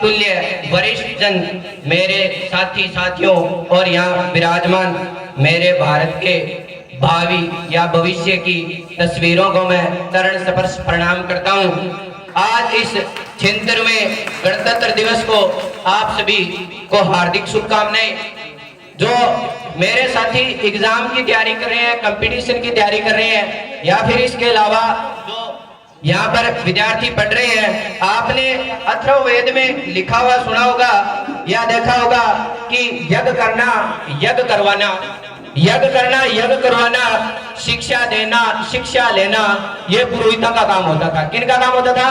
तुल्य वरिष्ठ जन, मेरे साथी साथियों और यहाँ विराजमान मेरे भारत के भावी या भविष्य की तस्वीरों को मैं चरण स्पर्श प्रणाम करता हूँ। आज इस 76वें गणतंत्र दिवस को आप सभी को हार्दिक शुभकामनाएं। जो मेरे साथी एग्जाम की तैयारी कर रहे हैं, कंपटीशन की तैयारी कर रहे हैं, या फिर इसके अलावा जो यहाँ पर विद्यार्थी पढ़ रहे हैं, आपने अथर्ववेद में लिखा हुआ सुना होगा या देखा होगा कि यज्ञ करना, यज्ञ करवाना, यज्ञ करना, यज्ञ करवाना, शिक्षा देना, शिक्षा लेना, ये पुरोहितों का काम होता था। किन का काम होता था?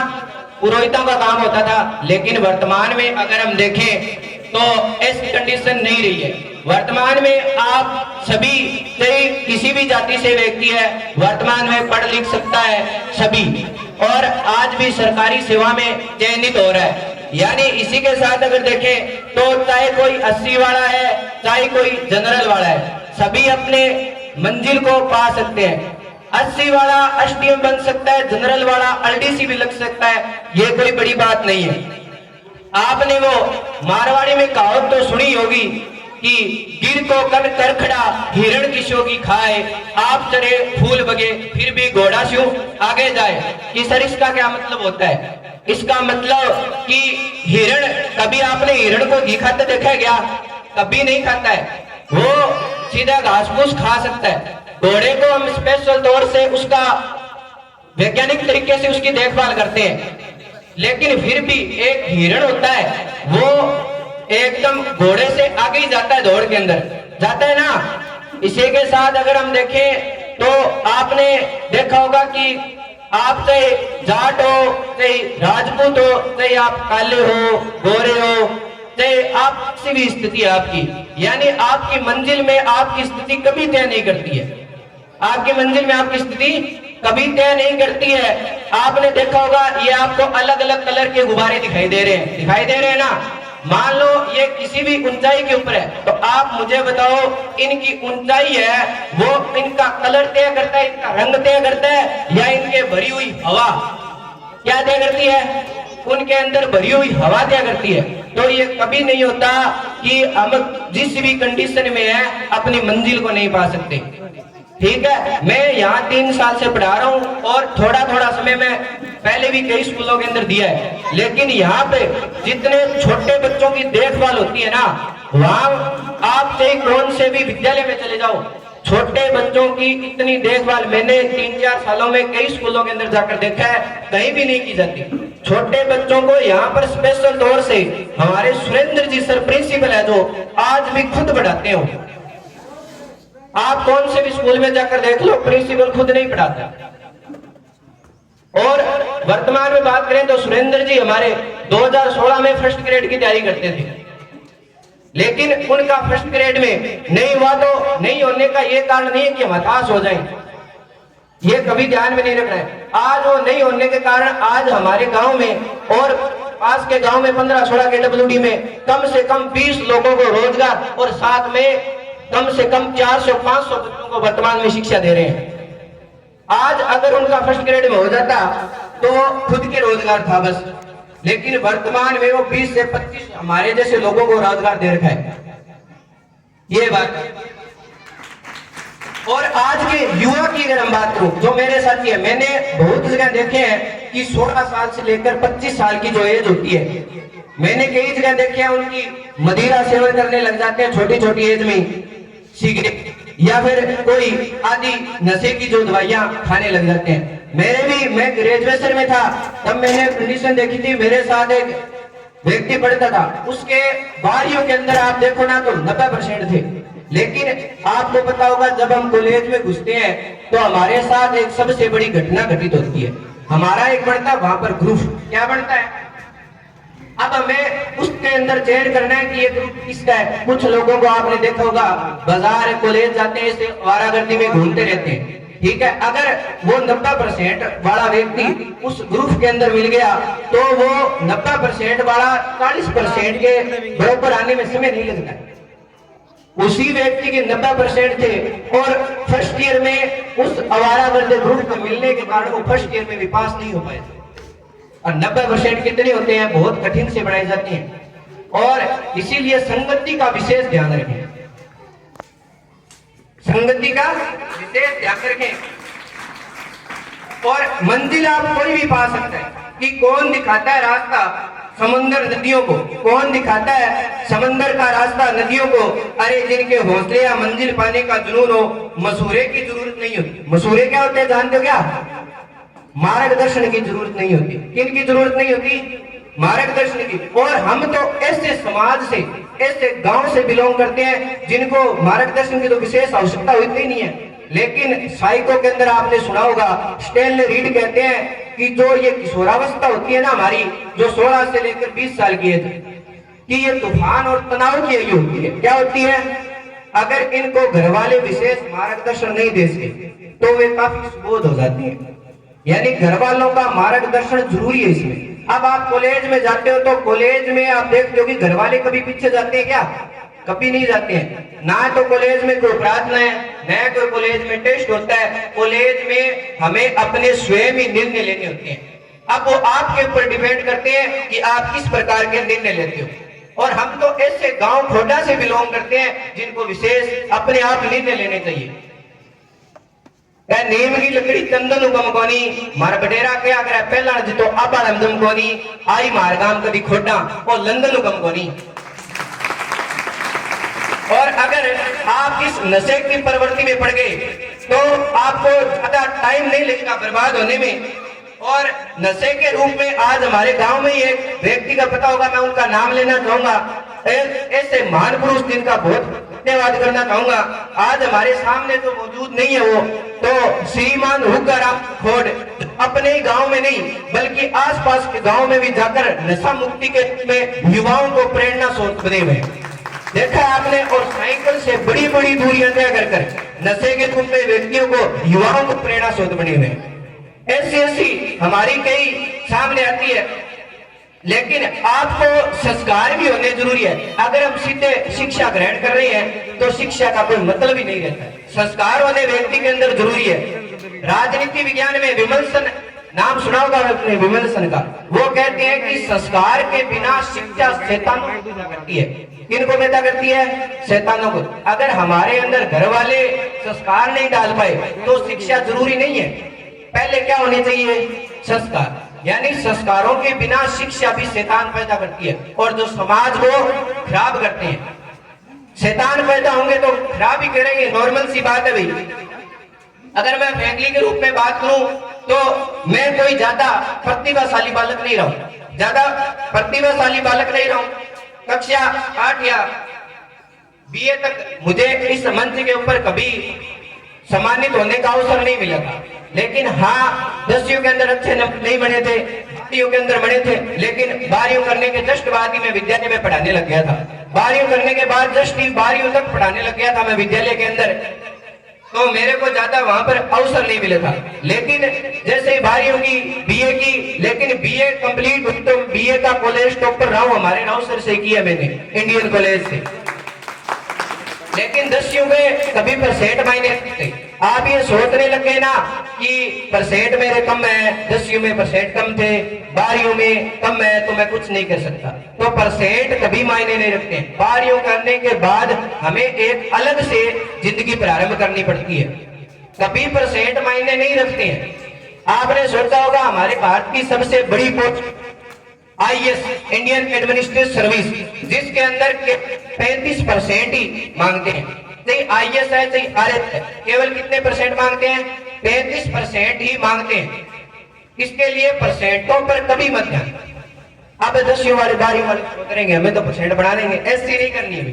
पुरोहितों का काम होता था। लेकिन वर्तमान में अगर हम देखें तो ऐसी कंडीशन नहीं रही है। वर्तमान में आप सभी, चाहे किसी भी जाति से व्यक्ति है, वर्तमान में पढ़ लिख सकता है सभी, और आज भी सरकारी सेवा में चयनित हो रहा है। यानी इसी के साथ अगर देखें तो चाहे कोई 80 वाला है, चाहे कोई जनरल वाला है, सभी अपने मंजिल को पा सकते हैं। 80 वाला एसडीएम बन सकता है, जनरल वाला आरडीसी भी लग सकता है, ये कोई बड़ी बात नहीं है। आपने वो मारवाड़ी में कहावत तो सुनी होगी कि गिर को कर कर खड़ा, हिरण किसो की खाए, आप चढ़े फूल बगे फिर भी घोड़ा क्यों आगे जाए। कि सर इसका क्या मतलब होता है? इसका मतलब कि हिरण, कभी आपने हिरण को घी खाते देखा है क्या? कभी नहीं खाता है, वो सीधा घास फूस खा सकता है। घोड़े को हम स्पेशल तौर से उसका वैज्ञानिक तरीके से उसकी देखभाल करते हैं, लेकिन फिर भी एक हिरण होता है, वो एकदम घोड़े से आगे ही जाता है, दौड़ के अंदर जाता है ना। इसी के साथ अगर हम देखें तो आपने देखा होगा कि आप चाहे जाट हो, चाहे राजपूत हो, चाहे आप काले हो, गोरे हो, चाहे आप किसी भी स्थिति है आपकी, यानी आपकी मंजिल में आपकी स्थिति कभी तय नहीं करती है। आपकी मंजिल में आपकी स्थिति कभी तय नहीं करती है। आपने देखा होगा ये आपको अलग अलग कलर के गुब्बारे दिखाई दे रहे हैं, दिखाई दे रहे हैं ना। मान लो ये किसी भी ऊंचाई के ऊपर है, तो आप मुझे बताओ इनकी ऊंचाई है वो इनका कलर तय करता है, इनका रंग तय करता है, या इनके भरी हुई हवा क्या तय करती है? उनके अंदर भरी हुई हवा तय करती है। तो ये कभी नहीं होता कि हम जिस भी कंडीशन में है अपनी मंजिल को नहीं पा सकते। ठीक है, मैं यहाँ 3 साल से पढ़ा रहा हूँ और थोड़ा थोड़ा समय मैं पहले भी कई स्कूलों के अंदर दिया है, लेकिन यहाँ पे जितने छोटे बच्चों की देखभाल होती है ना, वहाँ आप चाहे कौन से भी विद्यालय में चले जाओ, छोटे बच्चों की इतनी देखभाल मैंने 3-4 सालों में कई स्कूलों के अंदर जाकर देखा है, कहीं भी नहीं की जाती। छोटे बच्चों को यहाँ पर स्पेशल तौर से हमारे सुरेंद्र जी सर प्रिंसिपल है, जो आज भी खुद पढ़ाते हो। आप कौन से भी स्कूल में जाकर देख लो, प्रिंसिपल खुद नहीं पढ़ाता। और वर्तमान में बात करें तो सुरेंद्र जी हमारे 2016 में फर्स्ट ग्रेड की तैयारी करते थे, लेकिन उनका फर्स्ट ग्रेड में नहीं हुआ। तो नहीं होने का ये कारण नहीं है कि हम हताश हो जाएं, ये कभी ध्यान में नहीं रखना है। आज वो नहीं होने के कारण आज हमारे गांव में और पास के गांव में 15-16 KWD में कम से कम 20 लोगों को रोजगार और साथ में कम से कम 400-500 बच्चों को वर्तमान में शिक्षा दे रहे हैं। आज अगर उनका फर्स्ट ग्रेड में हो जाता तो खुद के रोजगार था बस, लेकिन वर्तमान में वो 20 से 25 हमारे जैसे लोगों को रोजगार दे रखा है। ये बात। और आज के युवा की अगर हम बात करूं, जो मेरे साथी है, मैंने बहुत जगह देखे हैं कि 16 साल से लेकर 25 साल की जो एज होती है, मैंने कई जगह देखे हैं उनकी मदिरा सेवन करने लग जाते हैं छोटी छोटी एज में, सिगरेट या फिर कोई आदि नशे की जो दवाइयां खाने लग जाते हैं। मैं ग्रेजुएशन में था तब मैंने कंडीशन देखी थी, मेरे साथ एक व्यक्ति पढ़ता था, उसके बारियों के अंदर आप देखो ना तो 90% थे। लेकिन आपको पता होगा जब हम कॉलेज में घुसते हैं तो हमारे साथ एक सबसे बड़ी घटना घटित होती है। हमारा एक बनता वहां पर ग्रुप, क्या बनता है? अब हमें उसके अंदर चयन करना है कि ये ग्रुप किसका है। कुछ लोगों को आपने देखा होगा बाजार कॉलेज जाते हैं, आवारागर्दी में घूमते रहते हैं। ठीक है, अगर वो 90% वाला व्यक्ति उस ग्रुप के अंदर मिल गया तो वो 90% वाला 40% के बराबर आने में समय नहीं लगता है। उसी व्यक्ति के 90% थे और फर्स्ट ईयर में उस आवारागर्दी ग्रुप को मिलने के कारण वो फर्स्ट ईयर में भी पास नहीं हो पाए थे। और 90% कितने होते हैं, बहुत कठिन से बनाए जाते हैं। और इसीलिए संगति का विशेष ध्यान रखें, संगति का विशेष ध्यान रखें। और मंजिल आप कोई भी पा सकता है कि कौन दिखाता है रास्ता समुद्र नदियों को, कौन दिखाता है समंदर का रास्ता नदियों को। अरे जिनके हौसले या मंजिल पाने का जुनून हो, मसूरे की जरूरत नहीं होती। मसूरे क्या होते हैं जानते हो क्या? मार्गदर्शन की जरूरत नहीं होती। किन की जरूरत नहीं होती? मार्गदर्शन की। और हम तो ऐसे समाज से, ऐसे गांव से बिलोंग करते हैं जिनको मार्गदर्शन की तो विशेष आवश्यकता होती ही नहीं है। लेकिन साइको के अंदर आपने सुना होगा, स्टेनले रीड कहते हैं कि जो ये किशोरावस्था होती है ना हमारी, जो 16 से लेकर 20 साल की है, कि ये तूफान और तनाव की यही होती है। क्या होती है? अगर इनको घर वाले विशेष मार्गदर्शन नहीं दे सके तो वे काफी सुबोध हो जाती है। यानी घर वालों का मार्गदर्शन जरूरी है इसमें। अब आप कॉलेज में जाते हो तो कॉलेज में आप देखते हो कि घर वाले कभी पीछे जाते हैं क्या? कभी नहीं जाते हैं। ना तो कॉलेज में कोई प्रार्थना है, न कोई कॉलेज में टेस्ट होता है। कॉलेज में हमें अपने स्वयं ही निर्णय लेने होते हैं। अब वो आपके ऊपर डिपेंड करते हैं कि आप किस प्रकार के निर्णय लेते हो। और हम तो ऐसे गांव खोटा से बिलोंग करते हैं जिनको विशेष अपने आप निर्णय लेने चाहिए। नीम की लकड़ी चंदन उगम कोनी, मार बडेरा क्या करे पहला जितो आबाल हमदम कोनी, आई मार गांव कभी खोटा और लंदन उगम कोनी। और अगर आप इस नशे की प्रवृत्ति में पड़ गए तो आपको ज्यादा टाइम नहीं लगेगा बर्बाद होने में। और नशे के रूप में आज हमारे गांव में ही एक व्यक्ति का पता होगा, मैं उनका नाम लेना चाहूंगा, ऐसे महान पुरुष जिनका बहुत धन्यवाद करना चाहूंगा। आज हमारे सामने तो मौजूद नहीं है वो, तो श्रीमान हुक्काराम खोड़ अपने ही गांव में नहीं बल्कि आसपास के गांव में भी जाकर नशा मुक्ति के में युवाओं को प्रेरणा स्रोत बने हुए देखा आपने। और साइकिल से बड़ी बड़ी दूरियां तय कर नशे के रूप में व्यक्तियों को, युवाओं को प्रेरणा स्रोत बने हुए। ऐसी हमारी कई सामने आती है। लेकिन आपको संस्कार भी होने जरूरी है। अगर हम सीधे शिक्षा ग्रहण कर रहे हैं तो शिक्षा का कोई मतलब ही नहीं रहता। संस्कार होने व्यक्ति के अंदर जरूरी है। राजनीति विज्ञान में विमर्शन नाम सुना होगा आपने, विमर्शन का। वो कहते हैं कि संस्कार के बिना शिक्षा शैतानों को पैदा करती है। किनको पैदा करती है? शैतानों को। अगर हमारे अंदर घर वाले संस्कार नहीं डाल पाए तो शिक्षा जरूरी नहीं है। पहले क्या होने चाहिए? संस्कार। यानी संस्कारों के बिना शिक्षा भी शैतान पैदा करती है और जो समाज को खराब करते हैं। शैतान पैदा होंगे तो खराब ही करेंगे, नॉर्मल सी बात है भाई। अगर मैं फैमिली के रूप में बात करूं तो मैं कोई ज्यादा प्रतिभाशाली बालक नहीं रहा हूं, ज्यादा प्रतिभाशाली बालक नहीं रहा हूं। कक्षा 8 या BA तक मुझे इस मंच के ऊपर कभी सम्मानित होने का अवसर नहीं मिला था। लेकिन हाँ, 10वीं के अंदर अच्छे नंबर नहीं बने थे, 12वीं के अंदर बने थे। लेकिन 12वीं करने के जस्ट बाद ही मैं विद्यालय में पढ़ाने लग गया था। 12वीं करने के बाद जस्ट 12वीं तक पढ़ाने लग गया था मैं विद्यालय के अंदर, तो मेरे को ज्यादा वहां पर अवसर नहीं मिला था। लेकिन जैसे ही 12वीं की, BA की, लेकिन BA कंप्लीट हुई तो BA का कॉलेज टॉपर रहा हूं, हमारे राउसर से किया मैंने, इंडियन कॉलेज से। लेकिन 10वीं में कभी परसेंट मायने नहीं। आप ये सोचने लगे ना कि परसेंट मेरे कम है, 10वीं में परसेंट कम थे, 12वीं में कम है तो मैं कुछ नहीं कर सकता। तो परसेंट कभी मायने नहीं रखते। 12वीं करने के बाद हमें एक अलग से जिंदगी प्रारंभ करनी पड़ती है। कभी परसेंट मायने नहीं रखते हैं। आपने सोचा होगा हमारे भारत की सबसे बड़ी post IAS, Indian administrative service, जिसके अंदर 35% ही मांगते हैं। चाहे IAS है चाहे RS है, केवल कितने परसेंट मांगते हैं? 35% ही मांगते हैं। इसके लिए परसेंटों पर कभी मत ध्यान। अब 10वीं वाले 12वीं वाले करेंगे हमें तो परसेंट बढ़ा देंगे, ऐसी नहीं करनी है।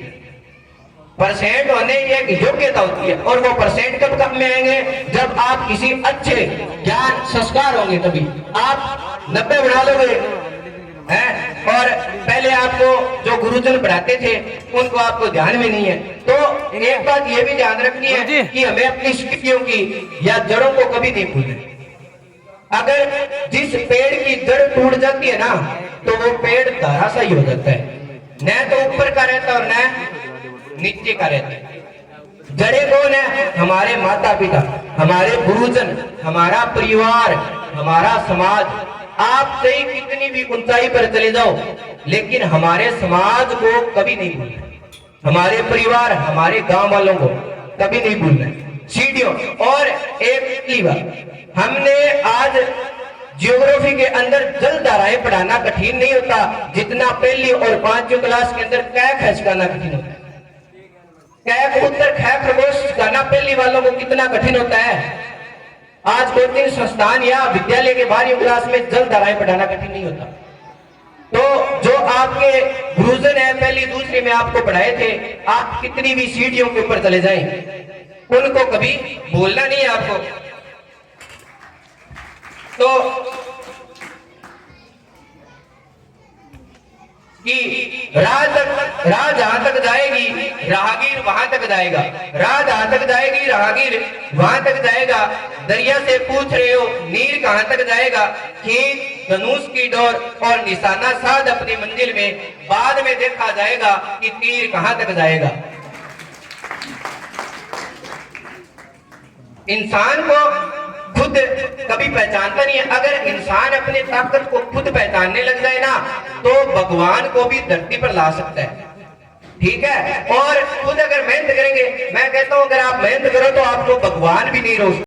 परसेंट होने एक योग्यता होती है और वो परसेंट कब में आएंगे? जब आप किसी अच्छे ज्ञान संस्कार होंगे तभी। आप 90 बढ़ा लोगे हैं और पहले आपको जो गुरुजन पढ़ाते थे उनको आपको ध्यान में नहीं है। तो एक बात ये भी ध्यान रखनी है कि हमें अपनी स्थितियों की या जड़ों को कभी नहीं भूलना। अगर जिस पेड़ की जड़ टूट जाती है ना तो वो पेड़ धराशायी हो जाता है, न तो ऊपर का रहता और न नीचे का रहता है। जड़े कौन है? हमारे माता पिता, हमारे गुरुजन, हमारा परिवार, हमारा समाज। आप सही कितनी भी ऊंचाई पर चले जाओ, लेकिन हमारे समाज को कभी नहीं भूलना, हमारे परिवार, हमारे गांव वालों को कभी नहीं भूलना। सीढ़ियों और एक बात, हमने आज ज्योग्राफी के अंदर जलधाराएं पढ़ाना कठिन नहीं होता जितना पहली और पांचवी क्लास के अंदर कै ख सिखाना कठिन होता है। कै कबूतर ख खरगोश सिखाना पहली वालों को कितना कठिन होता है। आज कोचिंग संस्थान या विद्यालय के 12वीं क्लास में जलधाराएं पढ़ाना कठिन नहीं होता। तो जो आपके गुरुजन है पहली दूसरी में आपको पढ़ाए थे, आप कितनी भी सीढ़ियों के ऊपर चले जाएं, उनको कभी भूलना नहीं है आपको। तो कि राह जहां तक जाएगी राहगीर वहां तक जाएगा, राह जहां तक जाएगी राहगीर वहां तक जाएगा। दरिया से पूछ रहे हो नीर कहां तक जाएगा, खींच धनुष की डोर और निशाना साध अपनी मंजिल में, बाद में देखा जाएगा कि तीर कहां तक जाएगा। इंसान को खुद कभी पहचानता नहीं है। अगर इंसान अपने ताकत को खुद पहचानने लग जाए ना, तो भगवान को भी धरती पर ला सकता है, ठीक है। और खुद अगर मेहनत करेंगे, मैं कहता हूं अगर आप मेहनत करो तो आपको भगवान भी नहीं रोक